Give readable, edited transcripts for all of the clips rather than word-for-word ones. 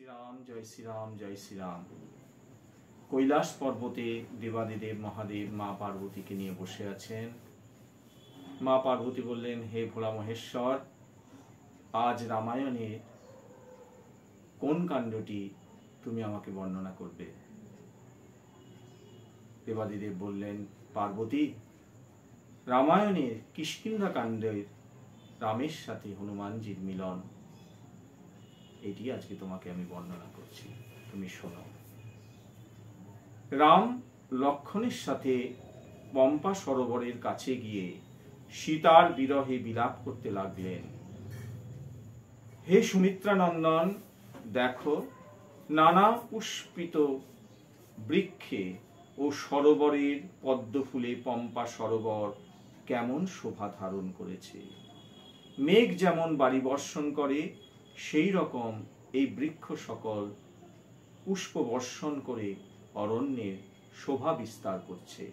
শ্রীরাম, জয় শ্রীরাম, জয় শ্রীরাম। কৈলাস পর্বতে দেবাদিদেব মহাদেব মা পার্বতীকে নিয়ে বসে আছেন। মা পার্বতী বললেন, হে ভোলা মহেশ্বর, আজ রামায়ণের কোন কাণ্ডটি তুমি আমাকে বর্ণনা করবে? দেবাদিদেব বললেন, পার্বতী, রামায়ণের কিষ্কিন্ধা কাণ্ডের রামের সাথে হনুমানজির মিলন, এটি আজকে তোমাকে আমি বর্ণনা করছি, তুমি শোনো। রাম লক্ষ্মণের সাথে পম্পা সরোবরের কাছে গিয়ে সীতার বিরহে বিলাপ করতে লাগলেন। হে সুমিত্রা নন্দন, দেখো, নানা পুষ্পিত বৃক্ষে ও সরোবরের পদ্মফুলে পম্পা সরোবর কেমন শোভা ধারণ করেছে। মেঘ যেমন বাড়ি বর্ষণ করে, সেই রকম এই বৃক্ষ সকল পুষ্প বর্ষণ করে অরণ্যের শোভা বিস্তার করছে।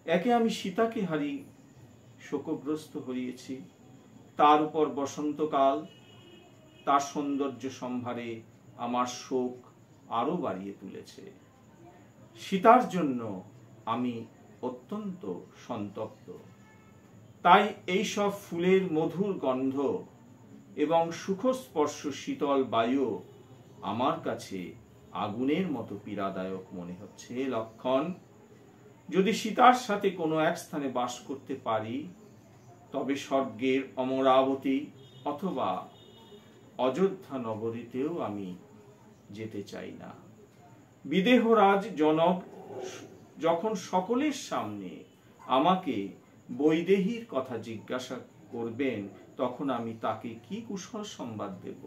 একে আমি সীতাকে হারি শোকগ্রস্ত হইয়েছি, তার উপর বসন্তকাল তার সৌন্দর্য সম্ভারে আমার শোক আরো বাড়িয়ে তুলেছে। সীতার জন্য আমি অত্যন্ত সন্তপ্ত। তাই এই সব ফুলের মধুর গন্ধ এবং সুখস্পর্শ শীতল বায়ু আমার কাছে আগুনের মতো পীড়াদায়ক মনে হচ্ছে। লক্ষণ, যদি সীতার সাথে কোনো এক স্থানে বাস করতে পারি, তবে স্বর্গের অমরাবতী অথবা অযোধ্যা নগরীতেও আমি যেতে চাই না। বিদেহরাজ জনক যখন সকলের সামনে আমাকে বৈদেহীর কথা জিজ্ঞাসা করবেন, তখন আমি তাকে কি কুশল সংবাদ দেব?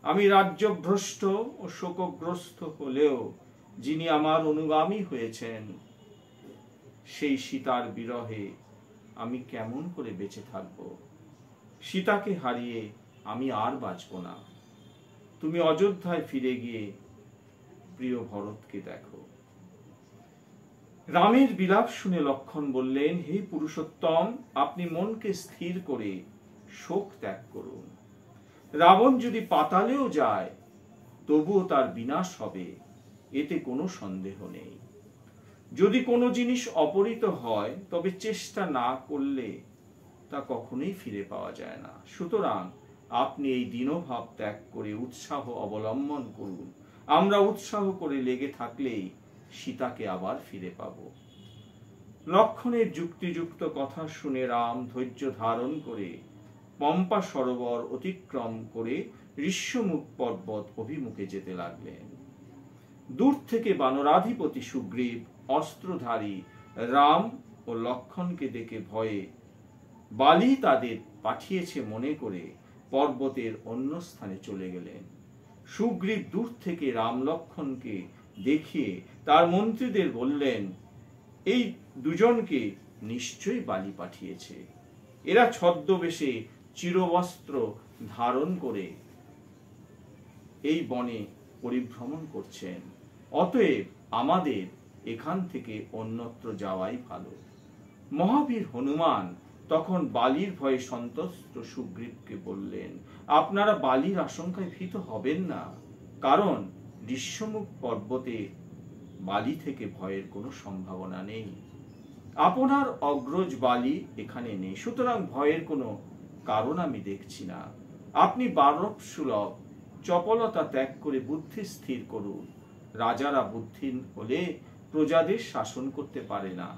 আমি রাজ্যভ্রষ্ট ও শোকগ্রস্ত হলেও যিনি আমার অনুগামী হয়েছেন, সেই সীতার বিরহে আমি কেমন করে বেঁচে থাকব? সীতাকে হারিয়ে আমি আর বাঁচব না। তুমি অযোধ্যায় ফিরে গিয়ে প্রিয় ভরতকে দেখো। রামের বিলাপ শুনে লক্ষ্মণ বললেন, হে পুরুষোত্তম, আপনি মনকে স্থির করে শোক ত্যাগ করুন। রাবণ যদি পাতালেও যায়, তবুও তার বিনাশ হবে, এতে কোনো সন্দেহ নেই। যদি কোনো জিনিস অপহৃত হয়, তবে চেষ্টা না করলে তা কখনোই ফিরে পাওয়া যায় না। সুতরাং আপনি এই দীনভাব ত্যাগ করে উৎসাহ অবলম্বন করুন। আমরা উৎসাহ করে লেগে থাকলেই সীতাকে আবার ফিরে পাব। লক্ষ্মণের যুক্তিযুক্ত কথা শুনে রাম ধৈর্য ধারণ করে পম্পা সরোবর অতিক্রম করে ঋষ্যমুখ পর্বত অভিমুখে যেতে লাগলেন। দূর থেকে বানরাধিপতি সুগ্রীব অস্ত্রধারী রাম ও লক্ষ্মণকে দেখে ভয়ে বালি তাদের পাঠিয়েছে মনে করে পর্বতের অন্য স্থানে চলে গেলেন। সুগ্রীব দূর থেকে রাম লক্ষ্মণকে দেখিয়ে তার মন্ত্রীদের বললেন, এই দুজনকে নিশ্চয়ই বালি পাঠিয়েছে। এরা ছদ্মবেশে চিরবস্ত্র ধারণ করে এই বনে পরিভ্রমণ করছেন। অতএব আমাদের এখান থেকে অন্যত্র যাওয়াই ভালো। মহাবীর হনুমান তখন বালির ভয়ে সন্ত্রস্ত সুগ্রীবকে বললেন, আপনারা বালির আশঙ্কায় ভীত হবেন না, কারণ ঋষ্যমুখ পর্বতে বালি থেকে ভয়ের কোনো সম্ভাবনা নেই। আপনার অগ্রজ বালি এখানে নেই, সুতরাং ভয়ের কোনো কারণ আমি দেখছি না। আপনি বারব সুলভ চপলতা ত্যাগ করে বুদ্ধি স্থির করুন। রাজারা বুদ্ধিহীন হলে প্রজাদের শাসন করতে পারে না।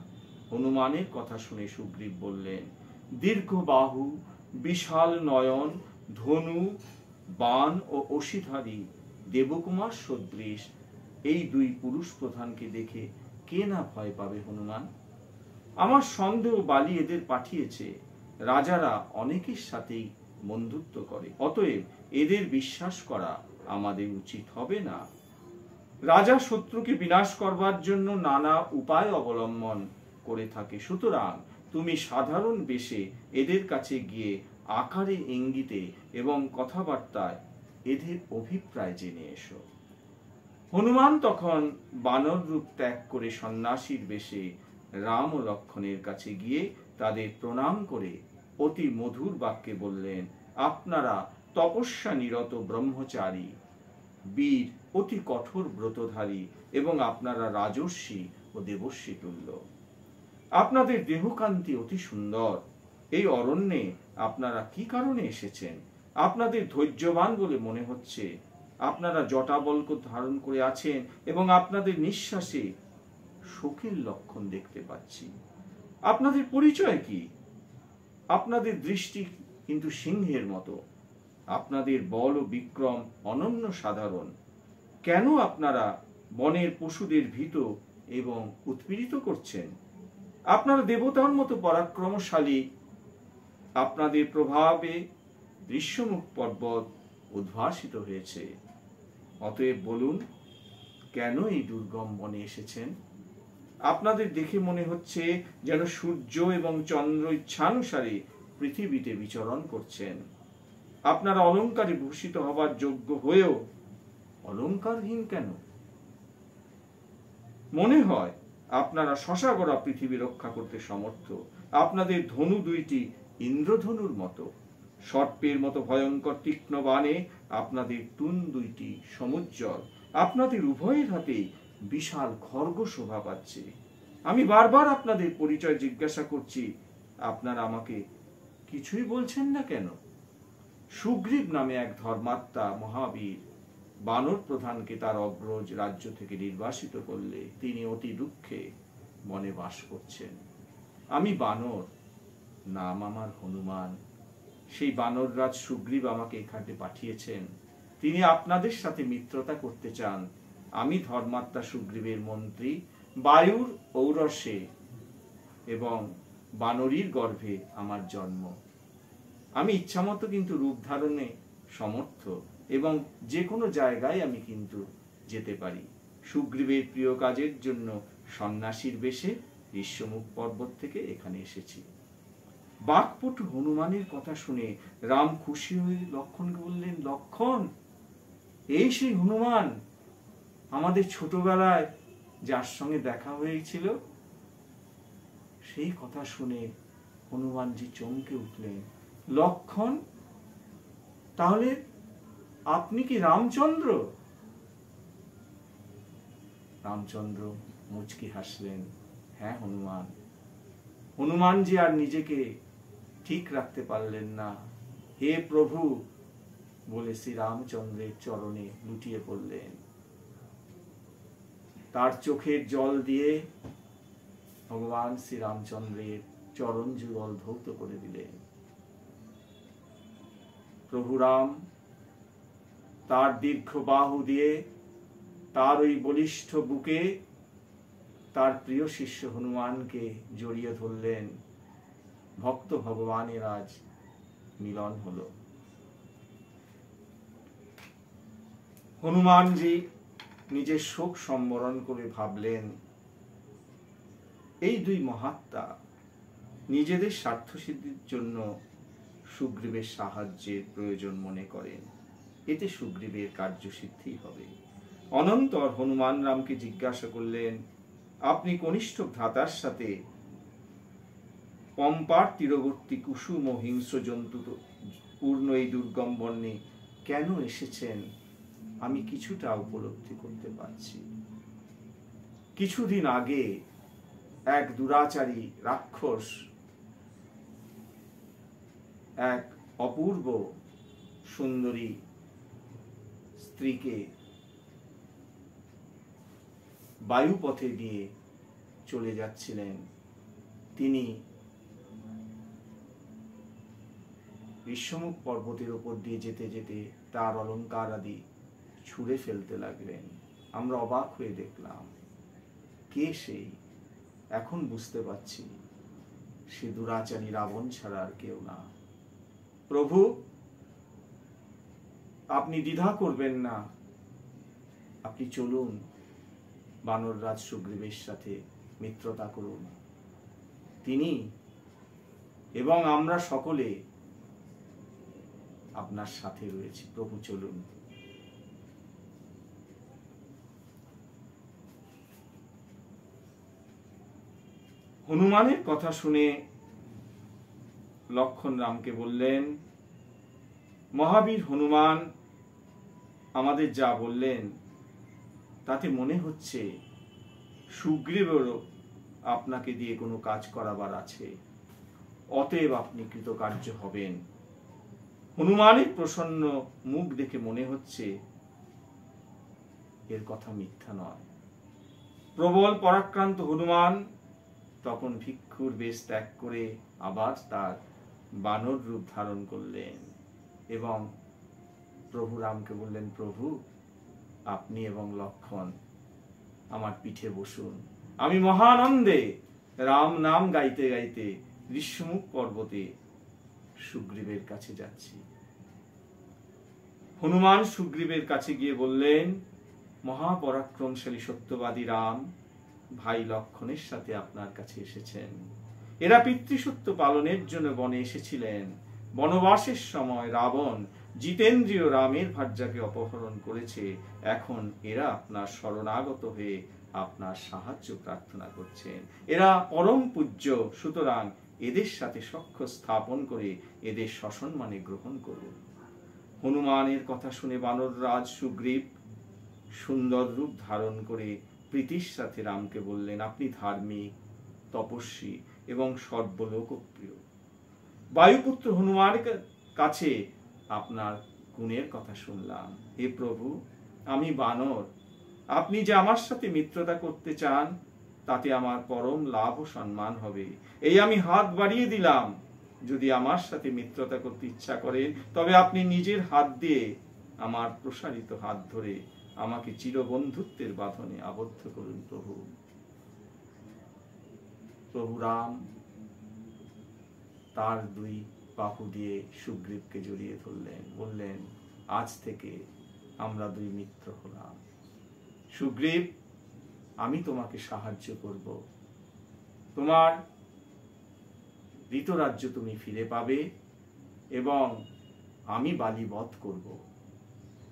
হনুমানের কথা শুনে সুগ্রীব বললেন, দীর্ঘ বাহু, বিশাল নয়ন, ধনু, বাণ ও অশীধারী দেবকুমার সদৃশ এই দুই পুরুষ প্রধানকে দেখে কে না ভয় পাবে হনুমান? আমার সন্দেহ বালি এদের পাঠিয়েছে। রাজারা অনেকের সাথেই বন্ধুত্ব করে, অতএব এদের বিশ্বাস করা আমাদের উচিত হবে না। রাজা শত্রুকে বিনাশ করবার জন্য নানা উপায় অবলম্বন করে থাকে। সুতরাং তুমি সাধারণ বেশে এদের কাছে গিয়ে আকারে ইঙ্গিতে এবং কথাবার্তায় এদের অভিপ্রায় জেনে এসো। হনুমান তখন বানর রূপ ত্যাগ করে সন্ন্যাসীর বেশে রাম ও লক্ষ্মণের কাছে গিয়ে তাদের প্রণাম করে অতি মধুর বাক্যে বললেন, আপনারা তপস্যা নিরত ব্রহ্মচারী, বীর, অতি কঠোর ব্রতধারী এবং আপনারা রাজর্ষি ও দেবর্ষি তুল্য। আপনাদের দেহকান্তি অতি সুন্দর। এই অরণ্যে আপনারা কি কারণে এসেছেন? আপনাদের ধৈর্যবান বলে মনে হচ্ছে। আপনারা জটাবল্ক ধারণ করে আছেন এবং আপনাদের নিঃশ্বাসে শোকের লক্ষণ দেখতে পাচ্ছি। আপনাদের পরিচয় কি? আপনাদের দৃষ্টি কিন্তু সিংহের মতো। আপনাদের বল ও বিক্রম অনন্য সাধারণ। কেন আপনারা বনের পশুদের ভীত এবং উৎপীড়িত করছেন? আপনারা দেবতার মতো পরাক্রমশালী। আপনাদের প্রভাবে দৃশ্যমুখ পর্বত উদ্ভাসিত হয়েছে। অতএব বলুন, কেন এই দুর্গম বনে এসেছেন? আপনাদের দেখে মনে হচ্ছে যেন সূর্য এবং চন্দ্র ইচ্ছানুসারে পৃথিবীতে বিচরণ করছেন। আপনারা অলঙ্কারে ভূষিত হবার যোগ্য হয়েও অলঙ্কারহীন কেন? মনে হয় আপনারা শশাগড়া পৃথিবী রক্ষা করতে সমর্থ। আপনাদের ধনু দুইটি ইন্দ্রধনুর মতো। সর্পের মতো ভয়ঙ্কর তীক্ষ্ণ বাণে আপনাদের তুন দুইটি সমুজ্জ্বল। আপনাদের উভয়ের হাতে বিশাল খড়গ শোভা পাচ্ছে। আমি বারবার আপনাদের পরিচয় জিজ্ঞাসা করছি, আপনারা আমাকে কিছুই বলছেন না কেন? সুগ্রীব নামে এক ধর্মাত্মা মহাবীর বানর প্রধানকে তার অগ্রজ রাজ্য থেকে নির্বাসিত করলে তিনি অতি দুঃখে বনে বাস করছেন। আমি বানর, নাম আমার হনুমান। সেই বানররাজ সুগ্রীব আমাকে এখানে পাঠিয়েছেন। তিনি আপনাদের সাথে মিত্রতা করতে চান। আমি ধর্মাত্মা সুগ্রীবের মন্ত্রী, বায়ুর ঔরসে এবং বানরীর গর্ভে আমার জন্ম। আমি ইচ্ছামতো কিন্তু রূপ ধারণে সমর্থ এবং যে কোনো জায়গায় আমি কিন্তু যেতে পারি। সুগ্রীবের প্রিয় কাজের জন্য সন্ন্যাসীর বেশে ঋষ্যমুখ পর্বত থেকে এখানে এসেছি। বাকপটু হনুমানের কথা শুনে রাম খুশি হয়ে লক্ষণকে বললেন, লক্ষণ, এই সেই হনুমান আমাদের ছোটবেলায় যার সঙ্গে দেখা হয়েছিল। সেই কথা শুনে হনুমানজি চমকে উঠলেন। লক্ষণ, তাহলে আপনি কি রামচন্দ্র? রামচন্দ্র মুচকি হাসলেন। হ্যাঁ হনুমান। হনুমানজি আর নিজেকে ঠিক রাখতে পারলেন না। হে প্রভু বলে শ্রী রামচন্দ্রের চরণে লুটিয়ে পড়লেন। তার চোখের জল দিয়ে ভগবান শ্রী রামচন্দ্রের চরণ যুগল ধৌত করে দিলেন। প্রভু রাম তার দীর্ঘ বাহু দিয়ে তার ওই বলিষ্ঠ বুকে তার প্রিয় শিষ্য হনুমানকে জড়িয়ে ধরলেন। ভক্ত ভগবানের আজ মিলন হলো। হনুমানজি নিজের শোক সম্বরণ করে ভাবলেন, এই দুই মহাত্মা নিজেদের স্বার্থ সিদ্ধির জন্য সুগ্রীবের সাহায্যের প্রয়োজন মনে করেন। এতে সুগ্রীবের কার্যসিদ্ধি হবে। অনন্তর হনুমান রামকে জিজ্ঞাসা করলেন, আপনি কনিষ্ঠ ভ্রাতার সাথে পম্পার তীরবর্তী কুসুম ও হিংস্র জন্তু পূর্ণ এই দুর্গম বনে কেন এসেছেন? আমি কিছুটা উপলব্ধি করতে পারছি। কিছুদিন আগে এক দুরাচারী রাক্ষস এক অপূর্ব সুন্দরী স্ত্রীকে বায়ুপথে নিয়ে চলে যাচ্ছিলেন। তিনি ঋষ্যমুখ পর্বতের উপর দিয়ে যেতে যেতে তার অলঙ্কার আদি ছুঁড়ে ফেলতে লাগলেন। আমরা অবাক হয়ে দেখলাম, কে সেই? এখন বুঝতে পারছি, সে দুরাচারী রাবণ ছাড়া আর কেউ না। প্রভু, আপনি দ্বিধা করবেন না, আপনি চলুন, বানররাজ সুগ্রীবের সাথে মিত্রতা করুন। তিনি এবং আমরা সকলে আপনার সাথে রয়েছি। প্রভু চলুন। হনুমানের কথা শুনে লক্ষণ রামকে বললেন, মহাবীর হনুমান, আমাদের যা বললেন তাতে মনে হচ্ছে সুগ্রীবেরও আপনাকে দিয়ে কোনো কাজ করাবার আছে, অতএব আপনি কৃতকার্য হবেন। হনুমানের প্রসন্ন মুখ দেখে মনে হচ্ছে এর কথা মিথ্যা নয়। প্রবল পরাক্রান্ত হনুমান তখন ভিক্ষুর বেশ ত্যাগ করে আবার তার বানর রূপ ধারণ করলেন এবং প্রভু রামকে বললেন, প্রভু আপনি এবং লক্ষ্মণ আমার পিঠে বসুন, আমি মহানন্দে রাম নাম গাইতে গাইতে ঋষ্যমুখ পর্বতে সুগ্রীবের কাছে যাচ্ছি। হনুমান সুগ্রীবের কাছে গিয়ে বললেন, মহাপরাক্রমশালী সত্যবাদী রাম ভাই লক্ষ্মণের সাথে আপনার কাছে এসেছেন। এরা পিতৃসত্য পালনের জন্য বনে এসেছিলেন। বনবাসের সময় রাবণ জিতেন্দ্রীয় রামের ভার্যাকে অপহরণ করেছে। এখন এরা আপনার শরণাগত হয়ে আপনার সাহায্য প্রার্থনা করছেন। এরা পরম পূজ্য, সুতরাং এদের সাথে সখ্য স্থাপন করে এদের সসম্মানে গ্রহণ করুন। হনুমানের কথা শুনে বানররাজ সুগ্রীব সুন্দর রূপ ধারণ করে প্রীতির সাথে রামকে বললেন, আপনি ধার্মিক, তপস্বী এবং সর্বলোকপ্রিয়। বায়ুপুত্র হনুমানের কাছে আপনার গুণের কথা শুনলাম। হে প্রভু, আমি বানর, আপনি যে আমার সাথে মিত্রতা করতে চান তাতে আমার পরম লাভ ও সম্মান হবে। এই আমি হাত বাড়িয়ে দিলাম, যদি আমার সাথে মিত্রতা করতে ইচ্ছা করেন তবে আপনি নিজের হাত দিয়ে আমার প্রসারিত হাত ধরে আমাকে চিরবন্ধুত্বের বাঁধনে আবদ্ধ করুন প্রভু। প্রভু রাম তার দুই বাহু দিয়ে সুগ্রীবকে জড়িয়ে ধরলেন, বললেন, আজ থেকে আমরা দুই মিত্র হলাম। সুগ্রীব, আমি তোমাকে সাহায্য করব, তোমার ঋতরাজ্য তুমি ফিরে পাবে এবং আমি বালি বধ করব।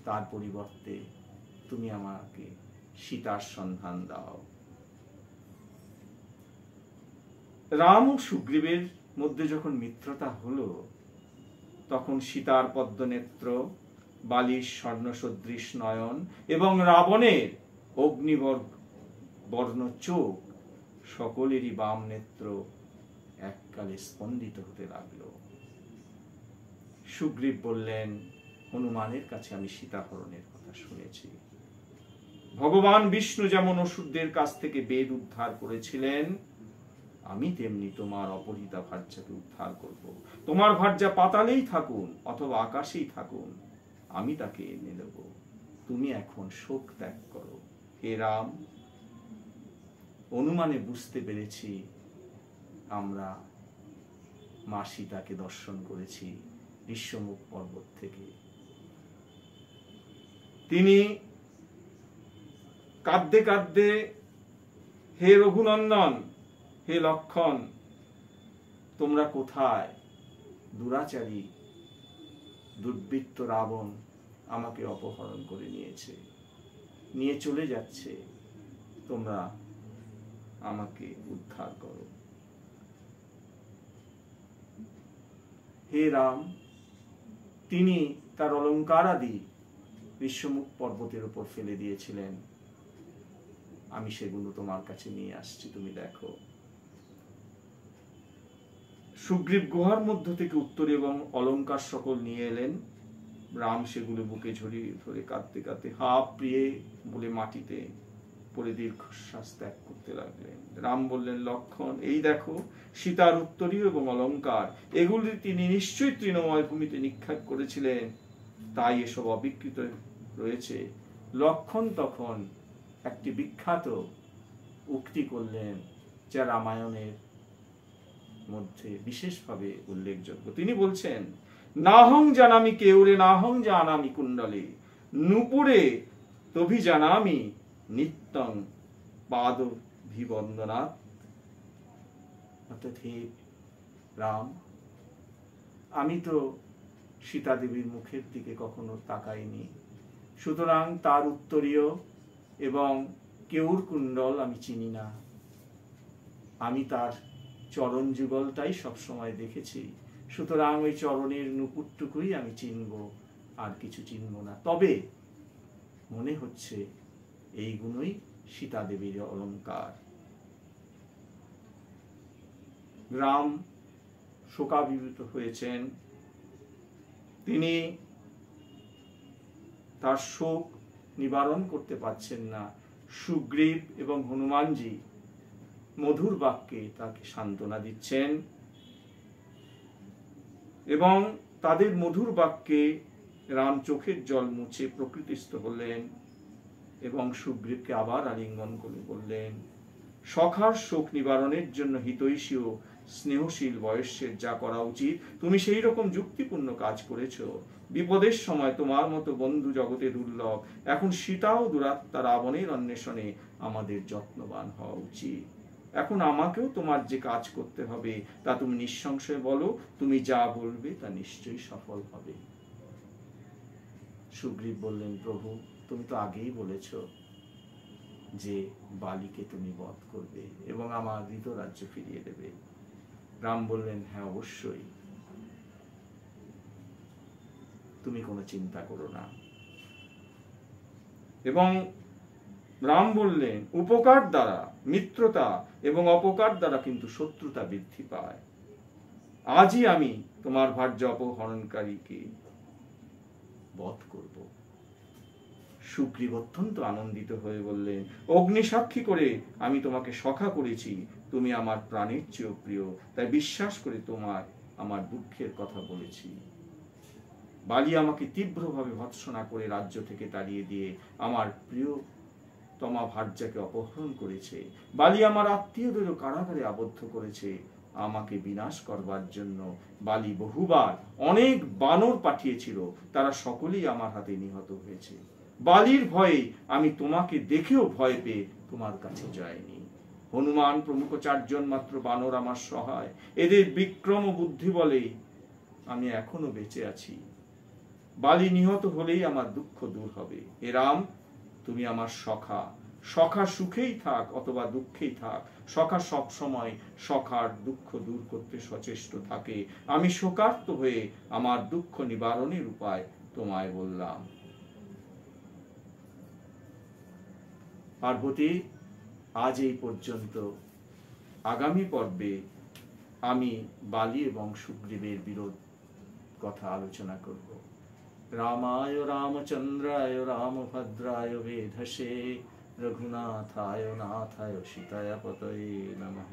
তার পরিবর্তে তুমি আমাকে সীতার সন্ধান দাও। রাম ও সুগ্রীবের মধ্যে যখন মিত্রতা হলো, তখন সীতার পদ্মনেত্র, বালির স্বর্ণ সদৃশ নয়ন এবং রাবণের অগ্নিবর্ণ চোখ সকলেরই বাম নেত্র এককালে স্পন্দিত হতে লাগলো। সুগ্রীব বললেন, হনুমানের কাছে আমি সীতাহরণের কথা শুনেছি। ভগবান বিষ্ণু যেমন অসুরদের কাছ থেকে বেদ উদ্ধার করেছিলেন, আমি তেমনি তোমার অপহৃতা ভার্যাকে উদ্ধার করব। তোমার ভার্যা পাতালেই থাকুন অথবা আকাশেই থাকুন, আমি তাকে এনে দেব। তুমি এখন শোক ত্যাগ করো। হে রাম, অনুমানে বুঝতে পেরেছি আমরা মা সীতাকে দর্শন করেছি ঋষ্যমুখ পর্বত থেকে। তিনি কাঁদতে কাঁদতে, হে রঘুনন্দন, হে লক্ষ্মণ, তোমরা কোথায়? দুরাচারী দুর্বৃত্ত রাবণ আমাকে অপহরণ করে নিয়ে চলে যাচ্ছে, তোমরা আমাকে উদ্ধার করো। হে রাম, তিনি তার অলঙ্কার আদি ঋষ্যমুখ পর্বতের উপর ফেলে দিয়েছিলেন, আমি সেগুলো তোমার কাছে নিয়ে আসছি, তুমি দেখো। সুগ্রীব গুহার মধ্য থেকে উত্তর এবং অলঙ্কার সকল নিয়ে এলেন। রাম সেগুলো বুকে ঝরিয়ে ধরে কাঁদতে কাঁদতে হা প্রিয়ে বলে মাটিতে পড়ে দীর্ঘশ্বাস ত্যাগ করতে লাগলেন। রাম বললেন, লক্ষ্মণ, এই দেখো সীতার উত্তরীয় এবং অলঙ্কার, এগুলি তিনি নিশ্চয়ই তৃণময় ভূমিতে নিক্ষেপ করেছিলেন, তাই এসব অবিকৃত রয়েছে। লক্ষ্মণ তখন একটি বিখ্যাত উক্তি করলেন, যা রামায়ণের মধ্যে বিশেষভাবে উল্লেখযোগ্য। তিনি বলছেন, নাহং জানামি কেউরে নাহং জানামি কুণ্ডলে নূপুরে তভি জানামি নিত্যং পাদভিবন্দনাৎ। অর্থাৎ, হে রাম, আমি তো সীতা দেবীর মুখের দিকে কখনো তাকাইনি, সুতরাং তার উত্তরীয় এবং কেউর কুণ্ডল আমি চিনি না। আমি তার চরণ যুগলটাই সবসময় দেখেছি, সুতরাং ওই চরণের নুপুরটুকুই আমি চিনব, আর কিছু চিনব না। তবে মনে হচ্ছে এইগুলোই সীতা দেবীর অলঙ্কার। রাম শোকাভিভূত হয়েছেন। তিনি তার শোক নিবারণ করতে পারছেন না। সুগ্রীব এবং হনুমানজি মধুর বাক্যে তাকে সান্ত্বনা দিচ্ছেন এবং তাদের মধুর বাক্যে রাম চোখের জল মুছে প্রকৃতিস্থ হলেন এবং সুগ্রীবকে আবার আলিঙ্গন করে বললেন, সখার শোক নিবারণের জন্য হিতৈষী ও স্নেহশীল বয়সের যা করা উচিত তুমি সেই রকম যুক্তিপূর্ণ কাজ করেছো। বিপদের সময় তোমার মতো বন্ধু জগতে দুর্লভ। এখন সীতা ও দুরাত্মা রাবণের অন্বেষণে আমাদের যত্নবান হওয়া উচিত। এখন আমাকেও তোমার যে কাজ করতে হবে তা তুমি নিঃসংশয়ে বলো। তুমি যা বলবে তা নিশ্চয়ই সফল হবে। সুগ্রীব বললেন, প্রভু তুমি তো আগেই বলেছ যে বালিকে তুমি বধ করবে এবং আমার ধৃতরাজ্য ফিরিয়ে দেবে। রাম বললেন, হ্যাঁ অবশ্যই, তুমি কোনো চিন্তা করো না। এবং রাম বললেন, উপকার দ্বারা মিত্রতা এবং অপকার দ্বারা কিন্তু শত্রুতা বৃদ্ধি পায়। আজই আমি তোমার ভার্য অপহরণকারীকে বধ করব। সুগ্রীব অত্যন্ত আনন্দিত হয়ে বললেন, অগ্নিসাক্ষী করে আমি তোমাকে সখা করেছি, তুমি আমার প্রাণের চেয়েও প্রিয়, তাই বিশ্বাস করে তোমার আমার দুঃখের কথা বলেছি। বালি আমাকে তীব্রভাবে ভৎসনা করে রাজ্য থেকে তাড়িয়ে দিয়ে আমার প্রিয়তমা ভার্যাকে অপহরণ করেছে। বালি আমার আত্মীয়দেরও কারাগারে আবদ্ধ করেছে। আমাকে বিনাশ করবার জন্য বালি বহুবার অনেক বানর পাঠিয়েছিল, তারা সকলেই আমার হাতে নিহত হয়েছে। বালির ভয়ে আমি তোমাকে দেখেও ভয় পেয়ে তোমার কাছে যাইনি। হনুমান প্রমুখ 4 জন মাত্র বানর আমার সহায়, এদের বিক্রম ও বুদ্ধি বলেই আমি এখনো বেঁচে আছি। বালি নিহত হলেই আমার দুঃখ দূর হবে। হে রাম, তুমি আমার সখা। সখা সুখেই থাক অথবা দুঃখেই থাক, সখা সব সময় সখার দুঃখ দূর করতে সচেষ্ট থাকে। আমি শোকার্ত হয়ে আমার দুঃখ নিবারণের উপায় তোমায় বললাম। পার্বতী, আজ এই পর্যন্ত। আগামী পর্বে আমি বালি এবং সুগ্রীবের বিরোধ কথা আলোচনা করব। রামায় রামচন্দ্রায় রামভদ্রায় বেধসে রঘুনাথায় নাথায় সীতায় পতয়ে নমঃ।